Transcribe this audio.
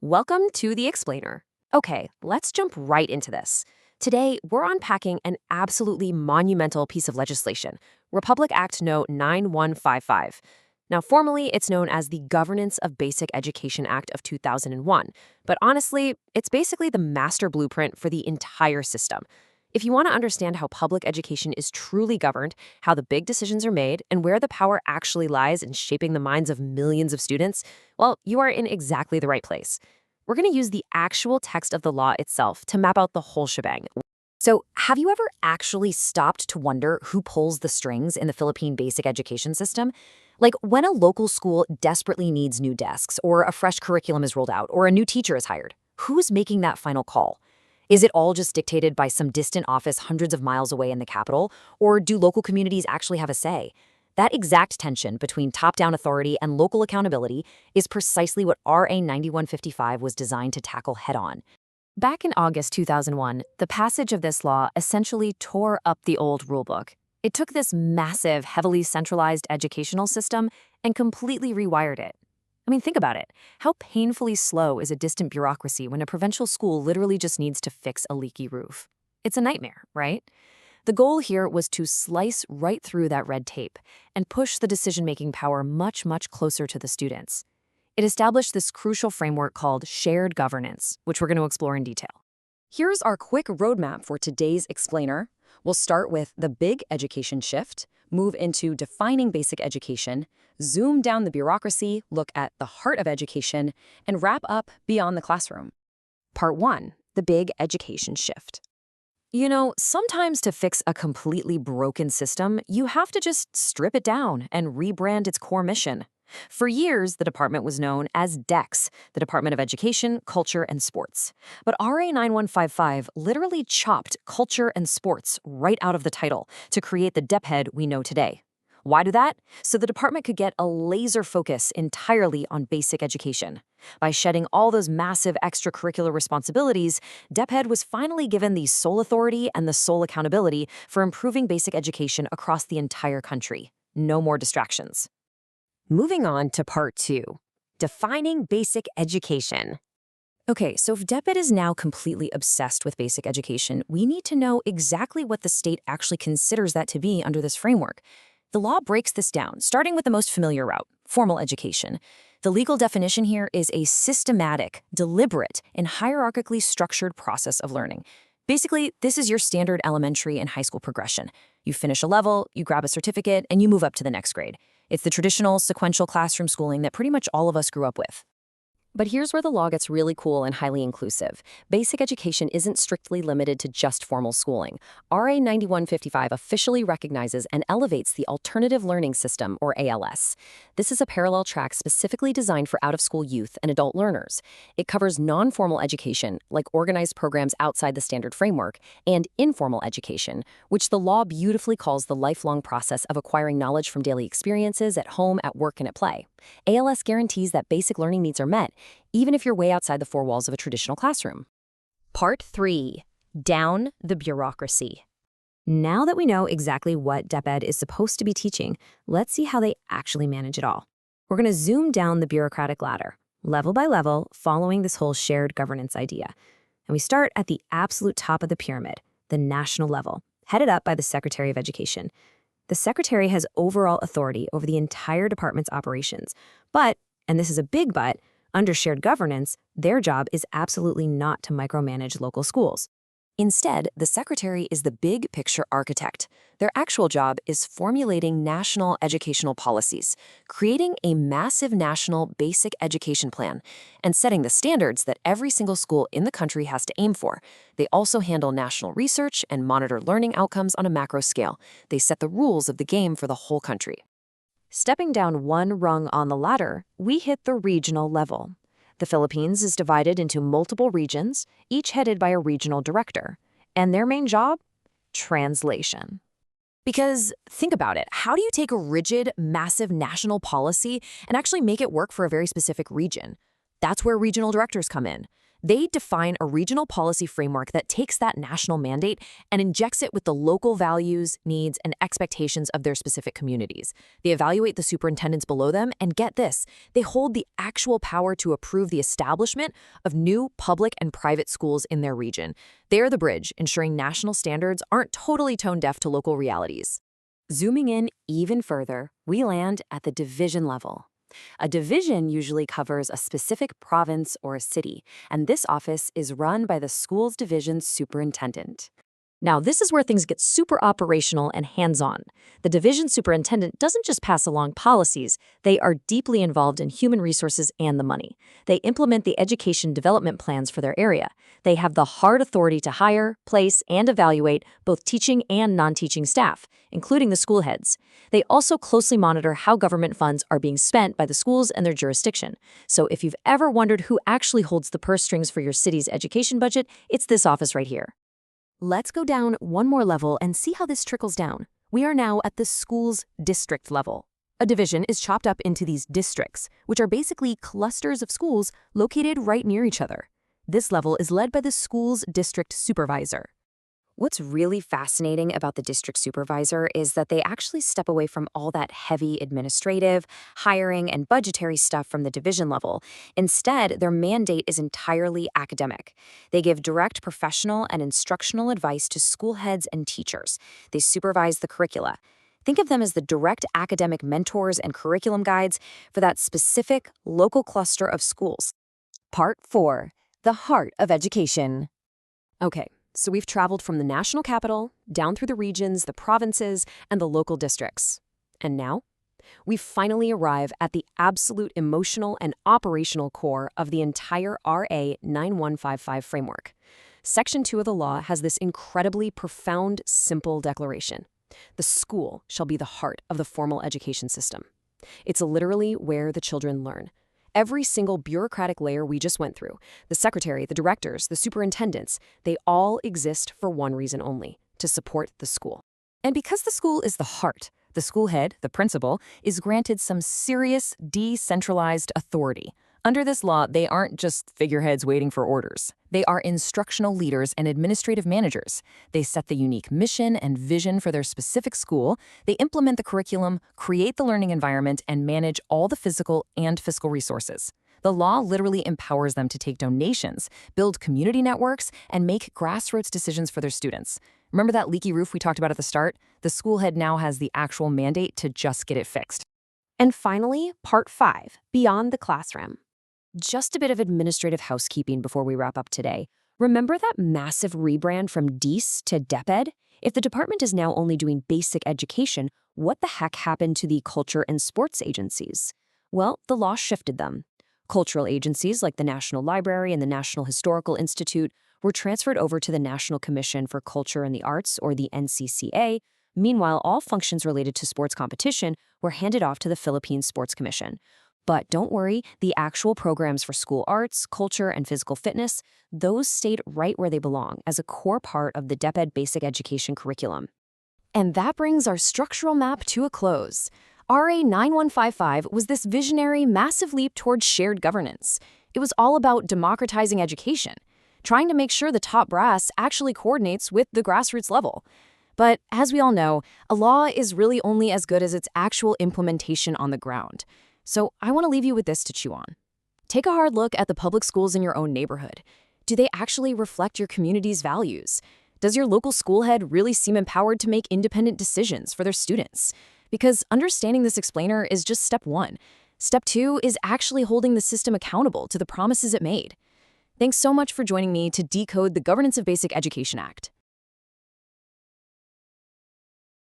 Welcome to The Explainer. Okay, let's jump right into this. Today, we're unpacking an absolutely monumental piece of legislation, Republic Act No. 9155. Now, formally, it's known as the Governance of Basic Education Act of 2001, but honestly, it's basically the master blueprint for the entire system. If you want to understand how public education is truly governed, how the big decisions are made, and where the power actually lies in shaping the minds of millions of students, well, you are in exactly the right place. We're going to use the actual text of the law itself to map out the whole shebang. So, have you ever actually stopped to wonder who pulls the strings in the Philippine basic education system? Like when a local school desperately needs new desks, or a fresh curriculum is rolled out, or a new teacher is hired, who's making that final call? Is it all just dictated by some distant office hundreds of miles away in the capital, or do local communities actually have a say? That exact tension between top-down authority and local accountability is precisely what RA 9155 was designed to tackle head-on. Back in August 2001, the passage of this law essentially tore up the old rulebook. It took this massive, heavily centralized educational system and completely rewired it. I mean, think about it. How painfully slow is a distant bureaucracy when a provincial school literally just needs to fix a leaky roof? It's a nightmare, right? The goal here was to slice right through that red tape and push the decision-making power much, much closer to the students. It established this crucial framework called shared governance, which we're going to explore in detail. Here's our quick roadmap for today's explainer. We'll start with the big education shift, move into defining basic education, zoom down the bureaucracy, look at the heart of education, and wrap up beyond the classroom. Part 1. The big education shift. You know, sometimes to fix a completely broken system, you have to just strip it down and rebrand its core mission. For years, the department was known as DEX, the Department of Education, Culture, and Sports. But RA 9155 literally chopped culture and sports right out of the title to create the DepEd we know today. Why do that? So the department could get a laser focus entirely on basic education. By shedding all those massive extracurricular responsibilities, DepEd was finally given the sole authority and the sole accountability for improving basic education across the entire country. No more distractions. Moving on to Part 2, defining basic education. Okay, so if DepEd is now completely obsessed with basic education, we need to know exactly what the state actually considers that to be under this framework. The law breaks this down, starting with the most familiar route, formal education. The legal definition here is a systematic, deliberate, and hierarchically structured process of learning. Basically, this is your standard elementary and high school progression. You finish a level, you grab a certificate, and you move up to the next grade. It's the traditional, sequential classroom schooling that pretty much all of us grew up with. But here's where the law gets really cool and highly inclusive. Basic education isn't strictly limited to just formal schooling. RA 9155 officially recognizes and elevates the Alternative Learning System, or ALS. This is a parallel track specifically designed for out-of-school youth and adult learners. It covers non-formal education, like organized programs outside the standard framework, and informal education, which the law beautifully calls the lifelong process of acquiring knowledge from daily experiences at home, at work, and at play. ALS guarantees that basic learning needs are met, even if you're way outside the four walls of a traditional classroom. Part 3. Down the bureaucracy. Now that we know exactly what DepEd is supposed to be teaching, let's see how they actually manage it all. We're going to zoom down the bureaucratic ladder, level by level, following this whole shared governance idea. And we start at the absolute top of the pyramid, the national level, headed up by the Secretary of Education. The Secretary has overall authority over the entire department's operations. But, and this is a big but, under shared governance, their job is absolutely not to micromanage local schools. Instead, the Secretary is the big picture architect. Their actual job is formulating national educational policies, creating a massive national basic education plan, and setting the standards that every single school in the country has to aim for. They also handle national research and monitor learning outcomes on a macro scale. They set the rules of the game for the whole country. Stepping down one rung on the ladder, we hit the regional level. The Philippines is divided into multiple regions, each headed by a regional director. And their main job? Translation. Because think about it, how do you take a rigid, massive national policy and actually make it work for a very specific region? That's where regional directors come in. They define a regional policy framework that takes that national mandate and injects it with the local values, needs, and expectations of their specific communities. They evaluate the superintendents below them, and get this, they hold the actual power to approve the establishment of new public and private schools in their region. They are the bridge, ensuring national standards aren't totally tone-deaf to local realities. Zooming in even further, we land at the division level. A division usually covers a specific province or a city, and this office is run by the school's division superintendent. Now, this is where things get super operational and hands-on. The division superintendent doesn't just pass along policies, they are deeply involved in human resources and the money. They implement the education development plans for their area. They have the hard authority to hire, place, and evaluate both teaching and non-teaching staff, including the school heads. They also closely monitor how government funds are being spent by the schools and their jurisdiction. So if you've ever wondered who actually holds the purse strings for your city's education budget, it's this office right here. Let's go down one more level and see how this trickles down. We are now at the school's district level. A division is chopped up into these districts, which are basically clusters of schools located right near each other. This level is led by the school's district supervisor. What's really fascinating about the district supervisor is that they actually step away from all that heavy administrative, hiring, and budgetary stuff from the division level. Instead, their mandate is entirely academic. They give direct professional and instructional advice to school heads and teachers. They supervise the curricula. Think of them as the direct academic mentors and curriculum guides for that specific local cluster of schools. Part 4. The Heart of Education. Okay. So we've traveled from the national capital, down through the regions, the provinces, and the local districts. And now, we finally arrive at the absolute emotional and operational core of the entire RA 9155 framework. Section 2 of the law has this incredibly profound, simple declaration. The school shall be the heart of the formal education system. It's literally where the children learn. Every single bureaucratic layer we just went through, the secretary, the directors, the superintendents, they all exist for one reason only, to support the school. And because the school is the heart, the school head, the principal, is granted some serious decentralized authority. Under this law, they aren't just figureheads waiting for orders. They are instructional leaders and administrative managers. They set the unique mission and vision for their specific school. They implement the curriculum, create the learning environment, and manage all the physical and fiscal resources. The law literally empowers them to take donations, build community networks, and make grassroots decisions for their students. Remember that leaky roof we talked about at the start? The school head now has the actual mandate to just get it fixed. And finally, Part 5, Beyond the Classroom. Just a bit of administrative housekeeping before we wrap up today. Remember that massive rebrand from DEES to DepEd? If the department is now only doing basic education, what the heck happened to the culture and sports agencies? Well, the law shifted them. Cultural agencies like the National Library and the National Historical Institute were transferred over to the National Commission for Culture and the Arts, or the NCCA. Meanwhile, all functions related to sports competition were handed off to the Philippine Sports Commission. But don't worry, the actual programs for school arts, culture, and physical fitness, those stayed right where they belong as a core part of the DepEd basic education curriculum. And that brings our structural map to a close. RA 9155 was this visionary, massive leap towards shared governance. It was all about democratizing education, trying to make sure the top brass actually coordinates with the grassroots level. But as we all know, a law is really only as good as its actual implementation on the ground. So I want to leave you with this to chew on. Take a hard look at the public schools in your own neighborhood. Do they actually reflect your community's values? Does your local school head really seem empowered to make independent decisions for their students? Because understanding this explainer is just step 1. Step 2 is actually holding the system accountable to the promises it made. Thanks so much for joining me to decode the Governance of Basic Education Act.